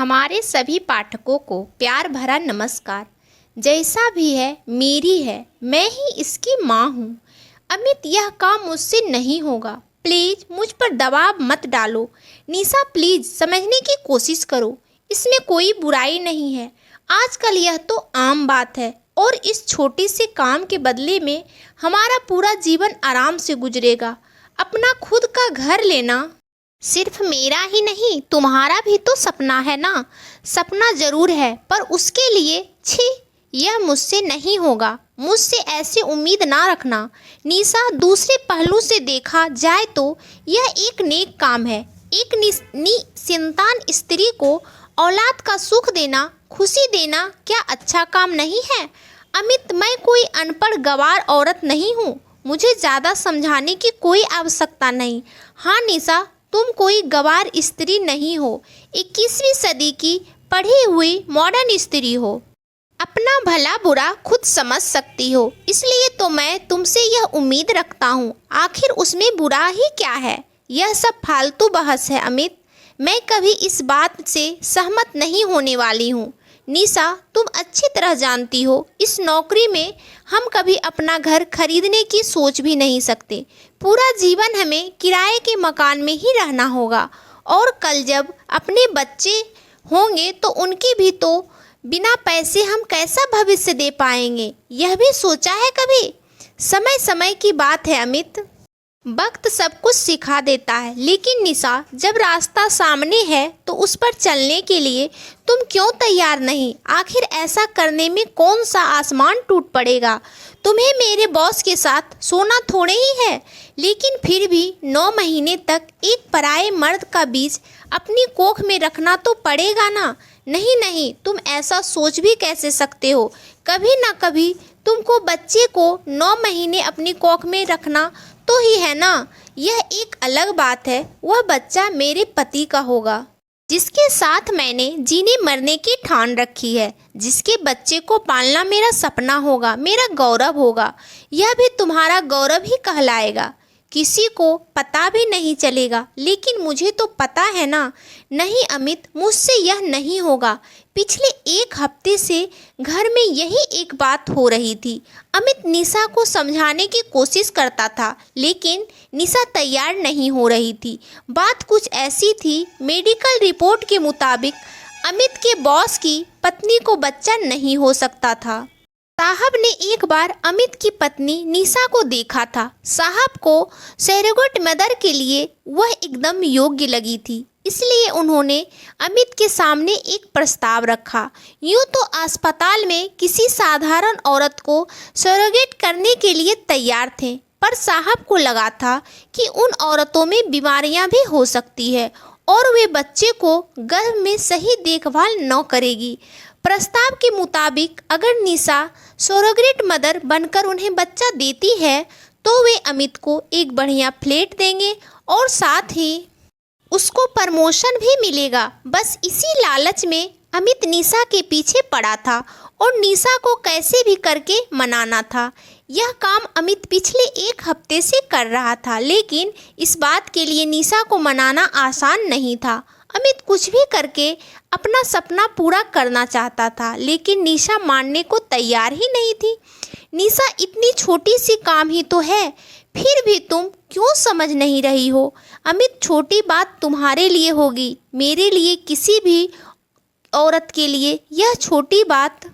हमारे सभी पाठकों को प्यार भरा नमस्कार। जैसा भी है मेरी है, मैं ही इसकी माँ हूँ। अमित, यह काम मुझसे नहीं होगा। प्लीज़ मुझ पर दबाव मत डालो। निशा, प्लीज़ समझने की कोशिश करो। इसमें कोई बुराई नहीं है। आजकल यह तो आम बात है और इस छोटे से काम के बदले में हमारा पूरा जीवन आराम से गुजरेगा। अपना खुद का घर लेना सिर्फ मेरा ही नहीं, तुम्हारा भी तो सपना है ना। सपना जरूर है, पर उसके लिए छी, यह मुझसे नहीं होगा। मुझसे ऐसे उम्मीद ना रखना। निशा, दूसरे पहलू से देखा जाए तो यह एक नेक काम है। एक निसंतान स्त्री को औलाद का सुख देना, खुशी देना क्या अच्छा काम नहीं है? अमित, मैं कोई अनपढ़ गंवार औरत नहीं हूँ। मुझे ज़्यादा समझाने की कोई आवश्यकता नहीं। हाँ निशा, तुम कोई गंवार स्त्री नहीं हो, 21वीं सदी की पढ़ी हुई मॉडर्न स्त्री हो। अपना भला बुरा खुद समझ सकती हो, इसलिए तो मैं तुमसे यह उम्मीद रखता हूँ। आखिर उसमें बुरा ही क्या है? यह सब फालतू बहस है अमित। मैं कभी इस बात से सहमत नहीं होने वाली हूँ। निशा, तुम अच्छी तरह जानती हो, इस नौकरी में हम कभी अपना घर खरीदने की सोच भी नहीं सकते। पूरा जीवन हमें किराए के मकान में ही रहना होगा, और कल जब अपने बच्चे होंगे तो उनकी भी तो बिना पैसे हम कैसा भविष्य दे पाएंगे? यह भी सोचा है कभी? समय समय की बात है अमित। वक्त सब कुछ सिखा देता है। लेकिन निशा, जब रास्ता सामने है तो उस पर चलने के लिए तुम क्यों तैयार नहीं? आखिर ऐसा करने में कौन सा आसमान टूट पड़ेगा? तुम्हें मेरे बॉस के साथ सोना थोड़े ही है, लेकिन फिर भी 9 महीने तक एक पराये मर्द का बीज अपनी कोख में रखना तो पड़ेगा ना। नहीं नहीं, तुम ऐसा सोच भी कैसे सकते हो? कभी ना कभी तुमको बच्चे को 9 महीने अपनी कोख में रखना तो ही है ना। यह एक अलग बात है, वह बच्चा मेरे पति का होगा, जिसके साथ मैंने जीने मरने की ठान रखी है। जिसके बच्चे को पालना मेरा सपना होगा, मेरा गौरव होगा। यह भी तुम्हारा गौरव ही कहलाएगा। किसी को पता भी नहीं चलेगा, लेकिन मुझे तो पता है ना। नहीं अमित, मुझसे यह नहीं होगा। पिछले 1 हफ्ते से घर में यही एक बात हो रही थी। अमित निशा को समझाने की कोशिश करता था, लेकिन निशा तैयार नहीं हो रही थी। बात कुछ ऐसी थी, मेडिकल रिपोर्ट के मुताबिक अमित के बॉस की पत्नी को बच्चा नहीं हो सकता था। साहब ने एक बार अमित की पत्नी निशा को देखा था। साहब को सरोगेट मदर के लिए वह एकदम योग्य लगी थी, इसलिए उन्होंने अमित के सामने एक प्रस्ताव रखा। यूँ तो अस्पताल में किसी साधारण औरत को सरोगेट करने के लिए तैयार थे, पर साहब को लगा था कि उन औरतों में बीमारियां भी हो सकती है और वे बच्चे को गर्भ में सही देखभाल न करेगी। प्रस्ताव के मुताबिक अगर निशा सरोगेट मदर बनकर उन्हें बच्चा देती है तो वे अमित को एक बढ़िया फ्लैट देंगे और साथ ही उसको प्रमोशन भी मिलेगा। बस इसी लालच में अमित निशा के पीछे पड़ा था और निशा को कैसे भी करके मनाना था। यह काम अमित पिछले 1 हफ्ते से कर रहा था, लेकिन इस बात के लिए निशा को मनाना आसान नहीं था। अमित कुछ भी करके अपना सपना पूरा करना चाहता था, लेकिन निशा मानने को तैयार ही नहीं थी। निशा, इतनी छोटी सी काम ही तो है, फिर भी तुम क्यों समझ नहीं रही हो? अमित, छोटी बात तुम्हारे लिए होगी, मेरे लिए, किसी भी औरत के लिए यह छोटी बात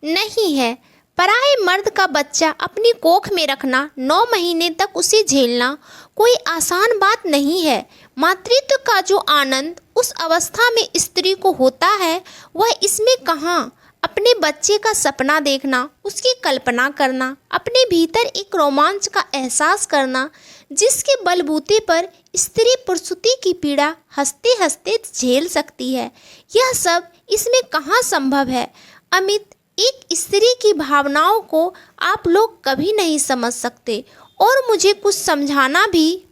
नहीं है। पराये मर्द का बच्चा अपनी कोख में रखना, 9 महीने तक उसे झेलना कोई आसान बात नहीं है। मातृत्व का जो आनंद उस अवस्था में स्त्री को होता है, वह इसमें कहाँ। अपने बच्चे का सपना देखना, उसकी कल्पना करना, अपने भीतर एक रोमांच का एहसास करना, जिसके बलबूते पर स्त्री प्रसूति की पीड़ा हंसते हंसते झेल सकती है, यह सब इसमें कहाँ संभव है? अमित, एक स्त्री की भावनाओं को आप लोग कभी नहीं समझ सकते, और मुझे कुछ समझाना भी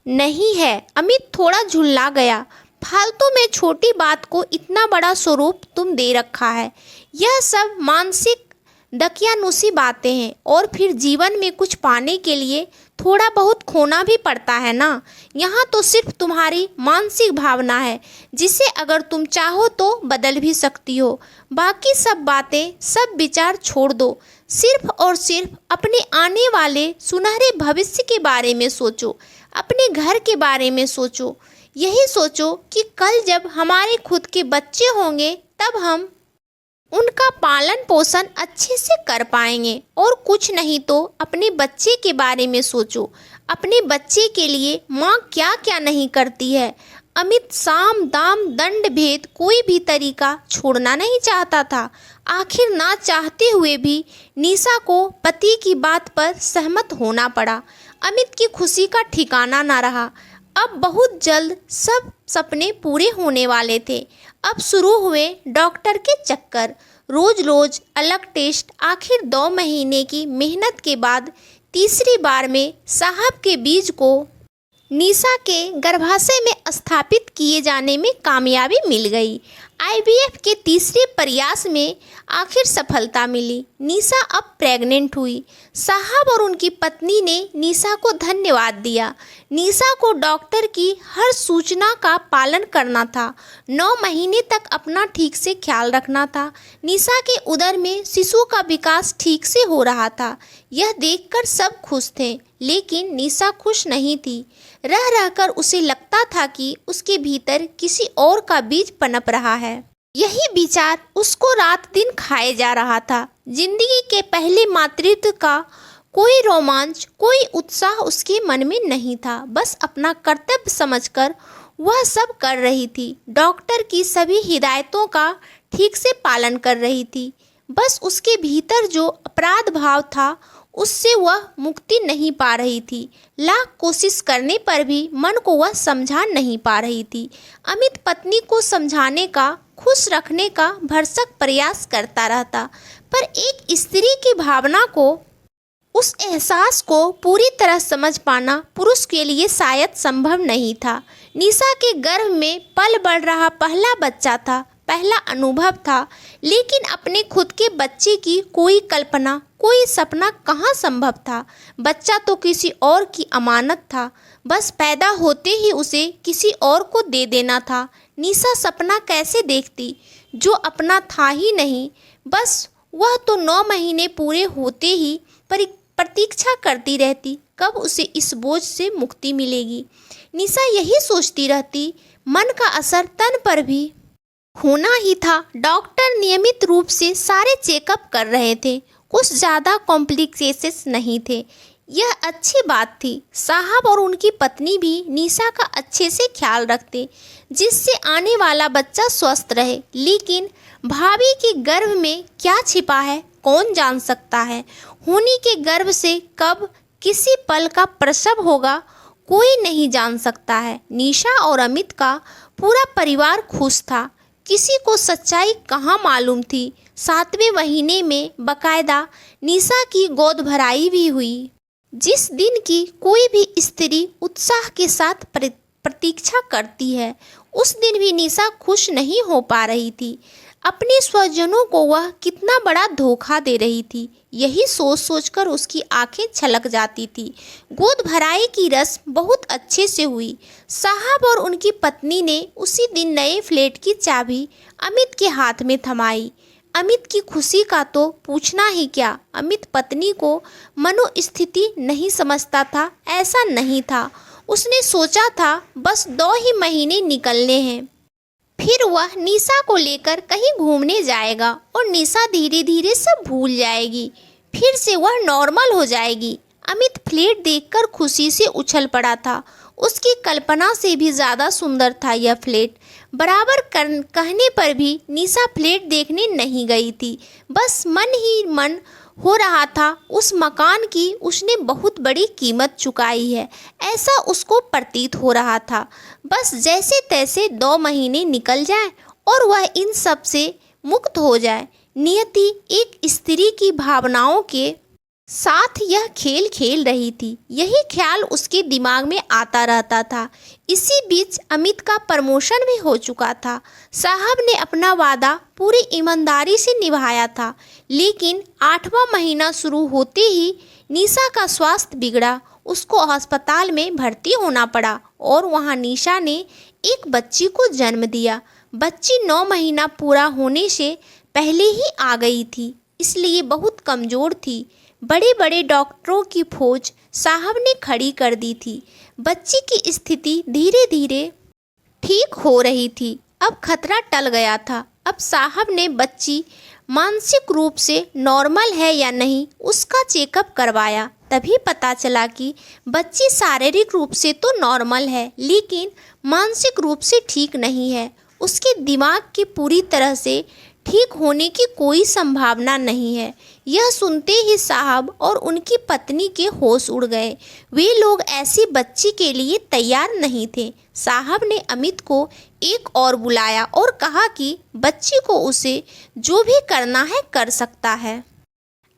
नहीं है। अमित थोड़ा झुल्ला गया। फालतू में छोटी बात को इतना बड़ा स्वरूप तुम दे रखा है। यह सब मानसिक दकियानुसी बातें हैं, और फिर जीवन में कुछ पाने के लिए थोड़ा बहुत खोना भी पड़ता है ना। यहाँ तो सिर्फ तुम्हारी मानसिक भावना है, जिसे अगर तुम चाहो तो बदल भी सकती हो। बाकी सब बातें, सब विचार छोड़ दो। सिर्फ और सिर्फ अपने आने वाले सुनहरे भविष्य के बारे में सोचो, अपने घर के बारे में सोचो। यही सोचो कि कल जब हमारे खुद के बच्चे होंगे तब हम उनका पालन पोषण अच्छे से कर पाएंगे। और कुछ नहीं तो अपने बच्चे के बारे में सोचो, अपने बच्चे के लिए माँ क्या क्या नहीं करती है। अमित साम दाम दंड भेद कोई भी तरीका छोड़ना नहीं चाहता था। आखिर ना चाहते हुए भी निशा को पति की बात पर सहमत होना पड़ा। अमित की खुशी का ठिकाना ना रहा। अब बहुत जल्द सब सपने पूरे होने वाले थे। अब शुरू हुए डॉक्टर के चक्कर, रोज रोज अलग टेस्ट। आखिर 2 महीने की मेहनत के बाद तीसरी बार में साहब के बीज को निशा के गर्भाशय में स्थापित किए जाने में कामयाबी मिल गई। आईवीएफ के तीसरे प्रयास में आखिर सफलता मिली। निशा अब प्रेग्नेंट हुई। साहब और उनकी पत्नी ने निशा को धन्यवाद दिया। निशा को डॉक्टर की हर सूचना का पालन करना था। 9 महीने तक अपना ठीक से ख्याल रखना था। निशा के उदर में शिशु का विकास ठीक से हो रहा था। यह देखकर सब खुश थे, लेकिन निशा खुश नहीं थी। रह रहकर उसे लगता था कि उसके भीतर किसी और का बीज पनप रहा है। यही विचार उसको रात दिन खाए जा रहा था। जिंदगी के पहले मातृत्व का कोई रोमांच, कोई उत्साह उसके मन में नहीं था। बस अपना कर्तव्य समझकर वह सब कर रही थी। डॉक्टर की सभी हिदायतों का ठीक से पालन कर रही थी। बस उसके भीतर जो अपराध भाव था उससे वह मुक्ति नहीं पा रही थी। लाख कोशिश करने पर भी मन को वह समझा नहीं पा रही थी। अमित पत्नी को समझाने का, खुश रखने का भरसक प्रयास करता रहता, पर एक स्त्री की भावना को, उस एहसास को पूरी तरह समझ पाना पुरुष के लिए शायद संभव नहीं था। निशा के गर्भ में पल बढ़ रहा पहला बच्चा था, पहला अनुभव था, लेकिन अपने खुद के बच्चे की कोई कल्पना, कोई सपना कहाँ संभव था। बच्चा तो किसी और की अमानत था, बस पैदा होते ही उसे किसी और को दे देना था। निशा सपना कैसे देखती जो अपना था ही नहीं। बस वह तो 9 महीने पूरे होते ही प्रतीक्षा करती रहती, कब उसे इस बोझ से मुक्ति मिलेगी। निशा यही सोचती रहती। मन का असर तन पर भी होना ही था। डॉक्टर नियमित रूप से सारे चेकअप कर रहे थे। कुछ ज़्यादा कॉम्प्लिकेशंस नहीं थे, यह अच्छी बात थी। साहब और उनकी पत्नी भी निशा का अच्छे से ख्याल रखते, जिससे आने वाला बच्चा स्वस्थ रहे। लेकिन भाभी के गर्भ में क्या छिपा है कौन जान सकता है। होनी के गर्भ से कब किसी पल का प्रसव होगा कोई नहीं जान सकता है। निशा और अमित का पूरा परिवार खुश था। किसी को सच्चाई कहाँ मालूम थी। 7वें महीने में बकायदा निशा की गोद भराई भी हुई, जिस दिन की कोई भी स्त्री उत्साह के साथ प्रतीक्षा करती है। उस दिन भी निशा खुश नहीं हो पा रही थी। अपने स्वजनों को वह कितना बड़ा धोखा दे रही थी, यही सोच सोचकर उसकी आंखें छलक जाती थी। गोद भराई की रस्म बहुत अच्छे से हुई। साहब और उनकी पत्नी ने उसी दिन नए फ्लैट की चाबी अमित के हाथ में थमाई। अमित की खुशी का तो पूछना ही क्या। अमित पत्नी को मनोस्थिति नहीं समझता था, ऐसा नहीं था। उसने सोचा था बस 2 ही महीने निकलने हैं, फिर वह निशा को लेकर कहीं घूमने जाएगा और निशा धीरे धीरे सब भूल जाएगी, फिर से वह नॉर्मल हो जाएगी। अमित फ्लैट देखकर खुशी से उछल पड़ा था। उसकी कल्पना से भी ज़्यादा सुंदर था यह फ्लैट। बराबर कहने पर भी निशा फ्लैट देखने नहीं गई थी। बस मन ही मन हो रहा था उस मकान की उसने बहुत बड़ी कीमत चुकाई है, ऐसा उसको प्रतीत हो रहा था। बस जैसे तैसे 2 महीने निकल जाए और वह इन सब से मुक्त हो जाए। नियति एक स्त्री की भावनाओं के साथ यह खेल खेल रही थी, यही ख्याल उसके दिमाग में आता रहता था। इसी बीच अमित का प्रमोशन भी हो चुका था। साहब ने अपना वादा पूरी ईमानदारी से निभाया था, लेकिन 8वां महीना शुरू होते ही निशा का स्वास्थ्य बिगड़ा। उसको अस्पताल में भर्ती होना पड़ा और वहाँ निशा ने एक बच्ची को जन्म दिया। बच्ची 9 महीना पूरा होने से पहले ही आ गई थी, इसलिए बहुत कमज़ोर थी। बड़े बड़े डॉक्टरों की फौज साहब ने खड़ी कर दी थी। बच्ची की स्थिति धीरे धीरे ठीक हो रही थी। अब खतरा टल गया था। अब साहब ने बच्ची मानसिक रूप से नॉर्मल है या नहीं उसका चेकअप करवाया। तभी पता चला कि बच्ची शारीरिक रूप से तो नॉर्मल है, लेकिन मानसिक रूप से ठीक नहीं है। उसके दिमाग की पूरी तरह से ठीक होने की कोई संभावना नहीं है। यह सुनते ही साहब और उनकी पत्नी के होश उड़ गए। वे लोग ऐसी बच्ची के लिए तैयार नहीं थे। साहब ने अमित को एक और बुलाया और कहा कि बच्ची को उसे जो भी करना है कर सकता है।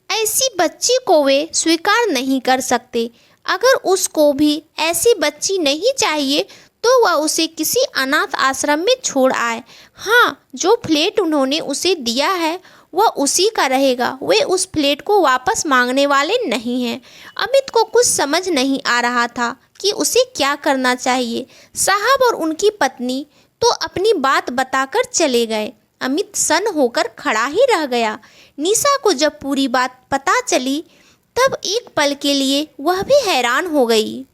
ऐसी बच्ची को वे स्वीकार नहीं कर सकते। अगर उसको भी ऐसी बच्ची नहीं चाहिए तो वह उसे किसी अनाथ आश्रम में छोड़ आए। हाँ, जो फ्लैट उन्होंने उसे दिया है वह उसी का रहेगा। वे उस फ्लैट को वापस मांगने वाले नहीं हैं। अमित को कुछ समझ नहीं आ रहा था कि उसे क्या करना चाहिए। साहब और उनकी पत्नी तो अपनी बात बताकर चले गए। अमित सन्न होकर खड़ा ही रह गया। निशा को जब पूरी बात पता चली तब एक पल के लिए वह भी हैरान हो गई।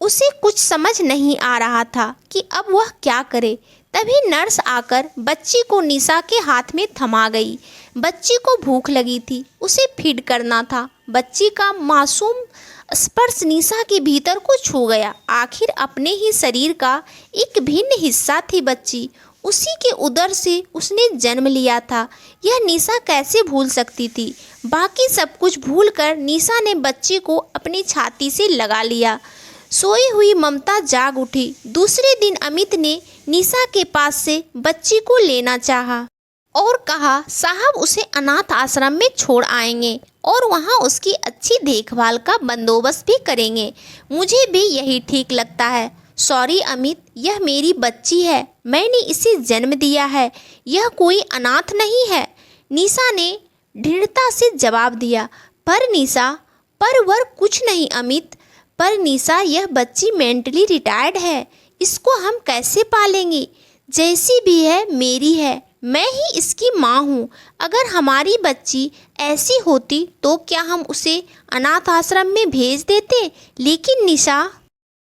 उसे कुछ समझ नहीं आ रहा था कि अब वह क्या करे। तभी नर्स आकर बच्ची को निशा के हाथ में थमा गई। बच्ची को भूख लगी थी, उसे फीड करना था। बच्ची का मासूम स्पर्श निशा के भीतर को छू गया। आखिर अपने ही शरीर का एक भिन्न हिस्सा थी बच्ची। उसी के उदर से उसने जन्म लिया था। यह निशा कैसे भूल सकती थी। बाकी सब कुछ भूलकर निशा ने बच्ची को अपनी छाती से लगा लिया। सोई हुई ममता जाग उठी। दूसरे दिन अमित ने निशा के पास से बच्ची को लेना चाहा और कहा साहब उसे अनाथ आश्रम में छोड़ आएंगे और वहाँ उसकी अच्छी देखभाल का बंदोबस्त भी करेंगे। मुझे भी यही ठीक लगता है। सॉरी अमित, यह मेरी बच्ची है, मैंने इसे जन्म दिया है, यह कोई अनाथ नहीं है। निशा ने दृढ़ता से जवाब दिया। पर निशा, पर वर कुछ नहीं अमित, पर निशा यह बच्ची मेंटली रिटायर्ड है, इसको हम कैसे पालेंगे। जैसी भी है मेरी है, मैं ही इसकी माँ हूँ। अगर हमारी बच्ची ऐसी होती तो क्या हम उसे अनाथ आश्रम में भेज देते। लेकिन निशा।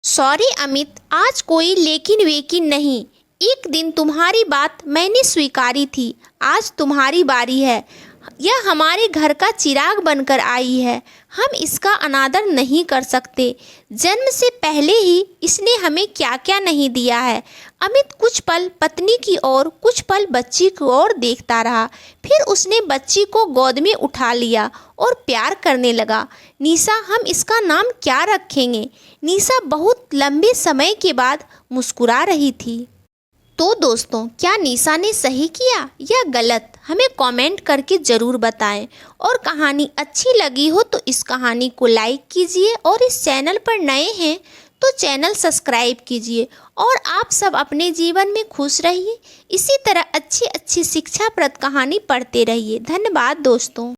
सॉरी अमित, आज कोई लेकिन वेकिन नहीं। एक दिन तुम्हारी बात मैंने स्वीकारी थी, आज तुम्हारी बारी है। यह हमारे घर का चिराग बनकर आई है, हम इसका अनादर नहीं कर सकते। जन्म से पहले ही इसने हमें क्या क्या नहीं दिया है। अमित कुछ पल पत्नी की ओर, कुछ पल बच्ची की ओर देखता रहा। फिर उसने बच्ची को गोद में उठा लिया और प्यार करने लगा। निशा, हम इसका नाम क्या रखेंगे। निशा बहुत लंबे समय के बाद मुस्कुरा रही थी। तो दोस्तों, क्या निशा ने सही किया या गलत, हमें कमेंट करके ज़रूर बताएं। और कहानी अच्छी लगी हो तो इस कहानी को लाइक कीजिए और इस चैनल पर नए हैं तो चैनल सब्सक्राइब कीजिए। और आप सब अपने जीवन में खुश रहिए। इसी तरह अच्छी अच्छी शिक्षाप्रद कहानी पढ़ते रहिए। धन्यवाद दोस्तों।